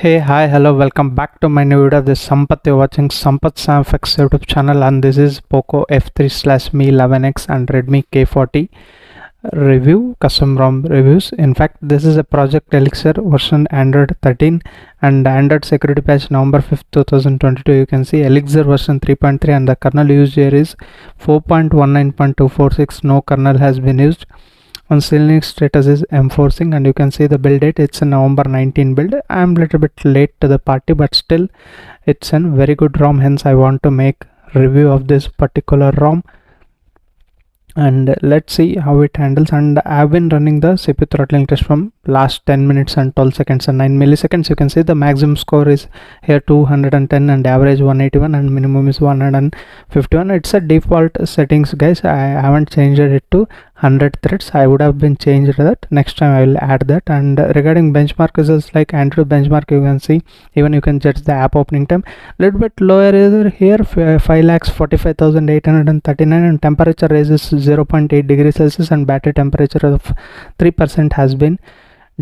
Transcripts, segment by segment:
Hey, hi, hello, welcome back to my new video. This is Sampath. You're watching Sampath SamFX YouTube channel, and this is Poco F3/Mi 11X and Redmi K40 review, custom ROM reviews. In fact, this is a Project Elixir version Android 13 and Android security patch November 5th 2022. You can see Elixir version 3.3 and the kernel used here is 4.19.246. No kernel has been used. On Linux status is enforcing, and you can see the build date, it's a November 19 build. I'm a little bit late to the party, but still it's a very good ROM, hence I want to make review of this particular ROM. And let's see how it handles. And I've been running the CPU throttling test from last 10 minutes and 12 seconds and 9 milliseconds. You can see the maximum score is here 210 and average 181 and minimum is 151. It's a default settings, guys. I haven't changed it to 100 threads. I would have been changed that. Next time I will add that. And regarding benchmark results, like Android benchmark, you can see even you can judge the app opening time. Little bit lower is here 5,45,839 and temperature raises 0.8 degrees Celsius and battery temperature of 3% has been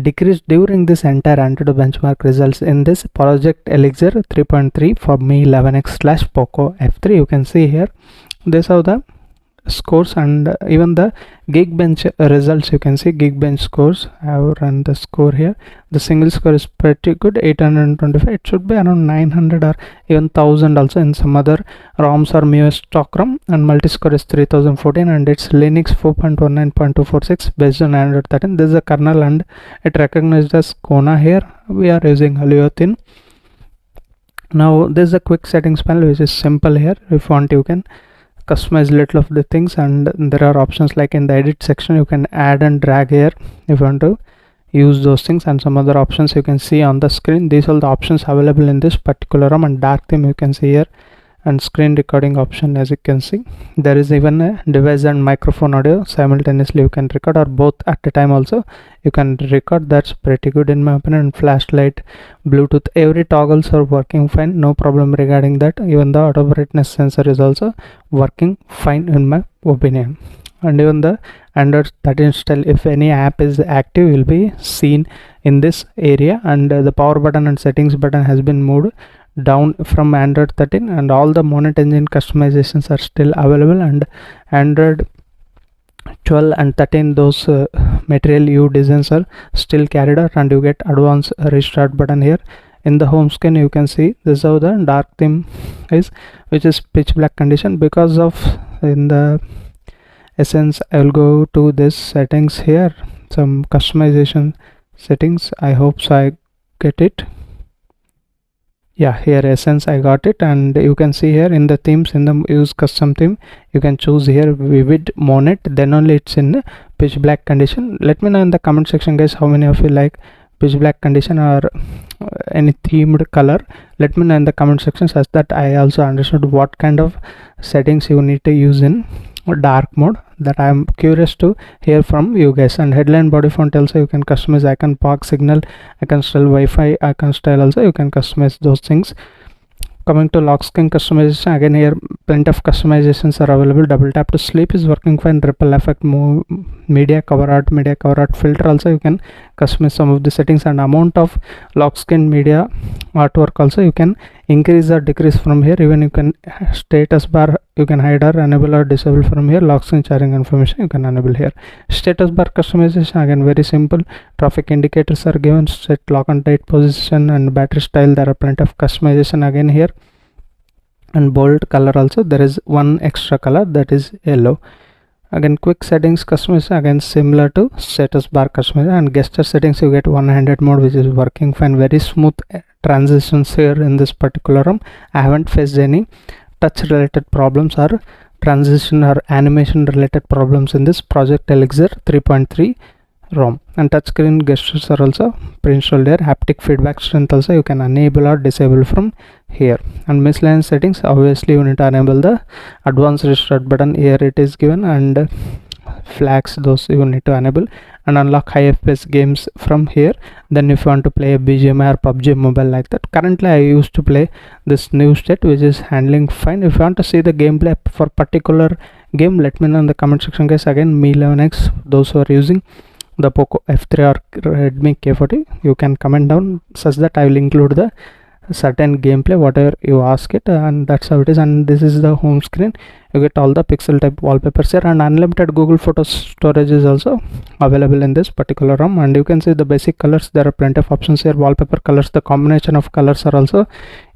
decreased during this entire Android benchmark results in this Project Elixir 3.3 for Mi 11X/Poco F3. You can see here these are the scores and even the Geekbench results. You can see Geekbench scores. I have run the score here. The single score is pretty good, 825. It should be around 900 or even 1000 also in some other ROMs or MIUI stock ROM. And multi-score is 3014 and it's Linux 4.19.246 based on Android 13. This is a kernel and it recognized as Kona. Here we are using Heliothin. Now this is a quick settings panel which is simple here. If you want, you can customize little of the things, and there are options like in the edit section you can add and drag here if you want to use those things, and some other options you can see on the screen. These are the options available in this particular ROM. And dark theme you can see here, and screen recording option. As you can see, there is even a device and microphone audio simultaneously you can record, or both at a time also you can record. That's pretty good in my opinion. Flashlight, Bluetooth, every toggles are working fine, no problem regarding that. Even the auto brightness sensor is also working fine in my opinion. And even the Android 13 style, if any app is active, will be seen in this area. And the power button and settings button has been moved down from Android 13, and all the Monet Engine customizations are still available. And Android 12 and 13, those Material U designs are still carried out, and you get advanced restart button here. In the home screen you can see this is how the dark theme is, which is pitch black condition. Because of in the Essence, I will go to this settings here, some customization settings. I hope so I get it. Yeah, here Essence I got it. And you can see here in the themes, in the use custom theme, you can choose here vivid Monet, then only it's in pitch black condition. Let me know in the comment section, guys, how many of you like pitch black condition or any themed color. Let me know in the comment section, such that I also understood what kind of settings you need to use in dark mode. That I am curious to hear from you guys. And headline body font also you can customize. Icon park signal, icon style, Wi-Fi icon style also you can customize those things. Coming to lock screen customization, again here plenty of customizations are available. Double tap to sleep is working fine. Ripple effect, move, media cover art filter also you can customize some of the settings. And amount of lock screen media artwork also you can increase or decrease from here. Even you can status bar you can hide or enable or disable from here. Lock screen sharing information you can enable here. Status bar customization, again very simple. Traffic indicators are given, set lock and tight position, and battery style there are plenty of customization again here. And bold color also there is one extra color, that is yellow. Again quick settings customization, again similar to status bar customization. And gesture settings you get one-handed mode, which is working fine. Very smooth transitions here in this particular ROM. I haven't faced any touch related problems or transition or animation related problems in this Project Elixir 3.3 ROM. And touchscreen gestures are also pre-installed there. Haptic feedback strength also you can enable or disable from here. And miscellaneous settings, obviously you need to enable the advanced restart button. Here it is given, and flags, those you need to enable. And unlock high FPS games from here. Then if you want to play a BGMI or PUBG Mobile like that. Currently I used to play this new state, which is handling fine. If you want to see the gameplay for particular game, let me know in the comment section, guys. Again Mi 11X, those who are using the Poco F3 or Redmi K40, you can comment down such that I will include the certain gameplay whatever you ask it, and that's how it is. And this is the home screen. You get all the pixel type wallpapers here, and unlimited Google Photos storage is also available in this particular ROM. And you can see the basic colors, there are plenty of options here. Wallpaper colors, the combination of colors are also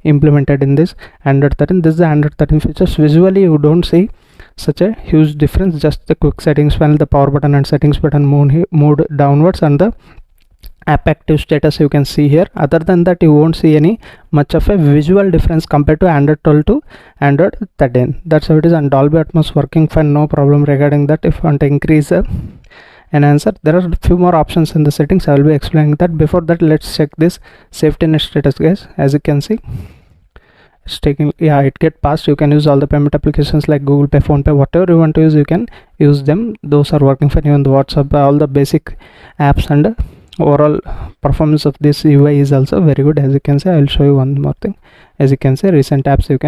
implemented in this Android 13. This is the Android 13 features. Visually you don't see such a huge difference, just the quick settings panel, the power button and settings button moved downwards, and the app active status you can see here. Other than that, you won't see any much of a visual difference compared to Android 12 to Android 13. That's how it is. And Dolby Atmos working fine, no problem regarding that. If you want to increase the enhancer, there are a few more options in the settings. I will be explaining that. Before that, let's check this safety net status, guys. As you can see, it's taking, yeah, it get passed. You can use all the payment applications like Google Pay, Phone Pay, whatever you want to use, you can use them. Those are working fine. Even the WhatsApp, all the basic apps, and overall performance of this UI is also very good. As you can see, I will show you one more thing. As you can see, recent apps you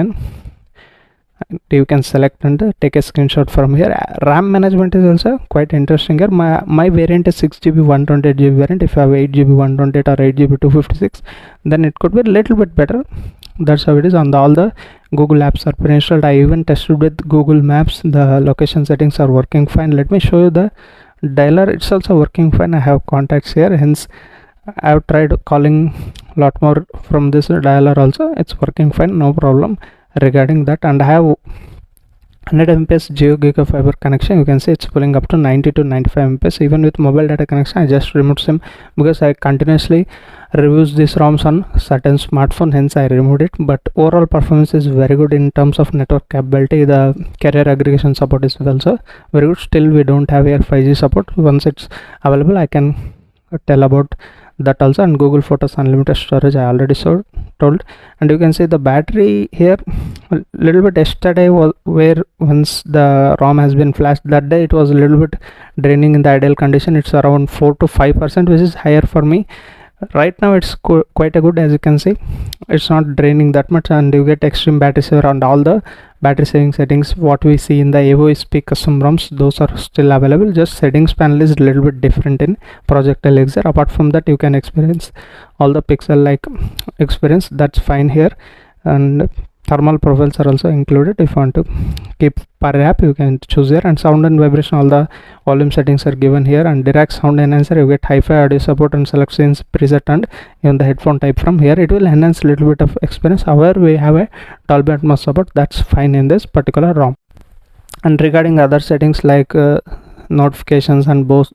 can select and take a screenshot from here. RAM management is also quite interesting here. My variant is 6GB 128GB variant. If you have 8GB 128 or 8GB 256, then it could be a little bit better. That's how it is. On all the Google apps are pre-installed. I even tested with Google Maps. The location settings are working fine. Let me show you the dialer. It's also working fine. I have contacts here, hence I have tried calling a lot more from this dialer also. It's working fine, no problem regarding that. And I have 100 Mbps Jio Gigafiber connection. You can see it's pulling up to 90 to 95 Mbps. Even with mobile data connection, I just removed SIM because I continuously reviews these ROMs on certain smartphone, hence I removed it. But overall performance is very good in terms of network capability. The carrier aggregation support is also very good. Still we don't have here 5G support. Once it's available, I can tell about that also. And Google Photos unlimited storage I already told. And you can see the battery here a little bit. Yesterday was where once the ROM has been flashed, that day it was a little bit draining in the ideal condition. It's around 4 to 5%, which is higher for me. Right now it's quite a good. As you can see, it's not draining that much, and you get extreme battery saver. And all the battery saving settings what we see in the AOSP custom ROMs, those are still available. Just settings panel is a little bit different in Project Elixir. Apart from that, you can experience all the pixel like experience. That's fine here. And thermal profiles are also included. If you want to keep per app, you can choose here. And sound and vibration, all the volume settings are given here. And Dirac sound enhancer, you get hi-fi audio support and select scenes preset, and even the headphone type from here. It will enhance a little bit of experience. However, we have a Dolby Atmos support. That's fine in this particular ROM. And regarding other settings like notifications and both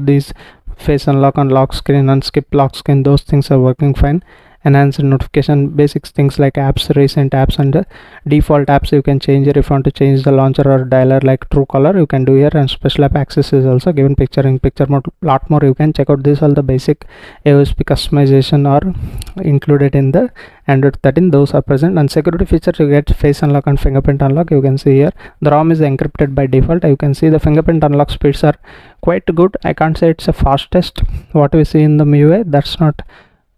these face unlock and lock screen and skip lock screen, those things are working fine. Enhanced notification, basics things like apps, recent apps, and default apps you can change here. If you want to change the launcher or dialer like Truecaller, you can do here. And special app access is also given. Picture in picture mode, lot more you can check out. This all the basic AOSP customization are included in the Android 13. Those are present. And security features, you get face unlock and fingerprint unlock. You can see here the ROM is encrypted by default. You can see the fingerprint unlock speeds are quite good. I can't say it's a fastest what we see in the MIUI. That's not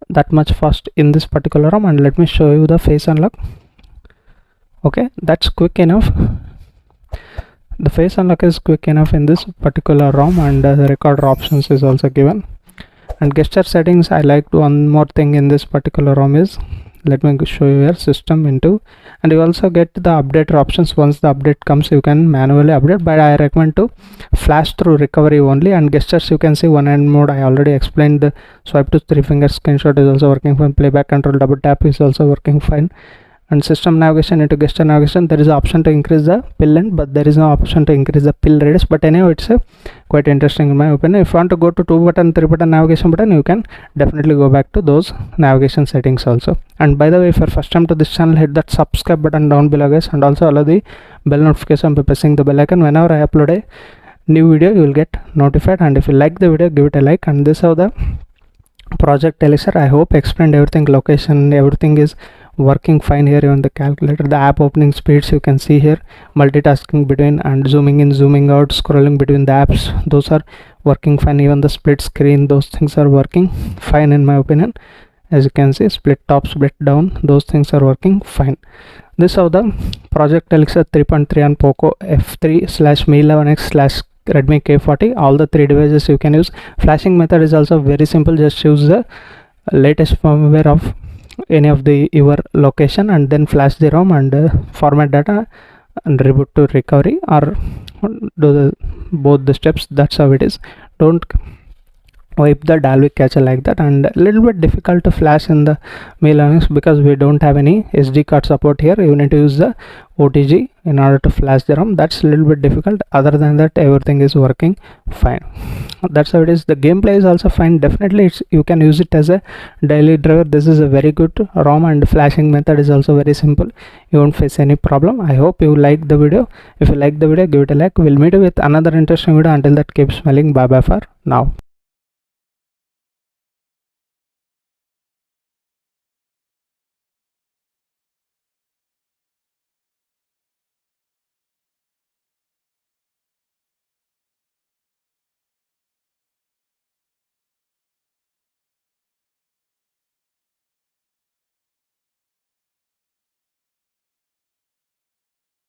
that much fast in this particular ROM. And let me show you the face unlock. Okay, that's quick enough. The face unlock is quick enough in this particular ROM. And the recorder options is also given. And gesture settings, I like to one more thing in this particular ROM is, let me show you here, system into, and you also get the updater options. Once the update comes, you can manually update, but I recommend to flash through recovery only. And gestures, you can see one hand mode, I already explained. The swipe to 3 finger screenshot is also working fine. Playback control double tap is also working fine. And system navigation into gesture navigation, there is an option to increase the pill length, but there is no option to increase the pill radius. But anyway, it's quite interesting in my opinion. If you want to go to 2 button 3 button navigation button, you can definitely go back to those navigation settings also. And by the way, if you're first time to this channel, hit that subscribe button down below, guys, and also allow the bell notification by pressing the bell icon. Whenever I upload a new video, you will get notified. And if you like the video, give it a like. And this is how the Project Elixir, I hope explained everything. Location, everything is working fine here. Even the calculator, the app opening speeds, you can see here, multitasking between and zooming in, zooming out, scrolling between the apps, those are working fine. Even the split screen, those things are working fine in my opinion. As you can see, split top, split down, those things are working fine. This is how the Project Elixir 3.3 on Poco F3/Mi 11X/ Redmi K40. All the 3 devices you can use. Flashing method is also very simple. Just choose the latest firmware of any of the your location and then flash the ROM and format data and reboot to recovery, or do both the steps. That's how it is. Don't wipe the Dalvik cache like that. And a little bit difficult to flash in the Mi Linux because we don't have any SD card support here. You need to use the OTG in order to flash the ROM. That's a little bit difficult. Other than that, everything is working fine. That's how it is. The gameplay is also fine. Definitely you can use it as a daily driver. This is a very good ROM, and flashing method is also very simple. You won't face any problem. I hope you like the video. If you like the video, give it a like. We'll meet you with another interesting video. Until that, keep smiling. Bye bye for now.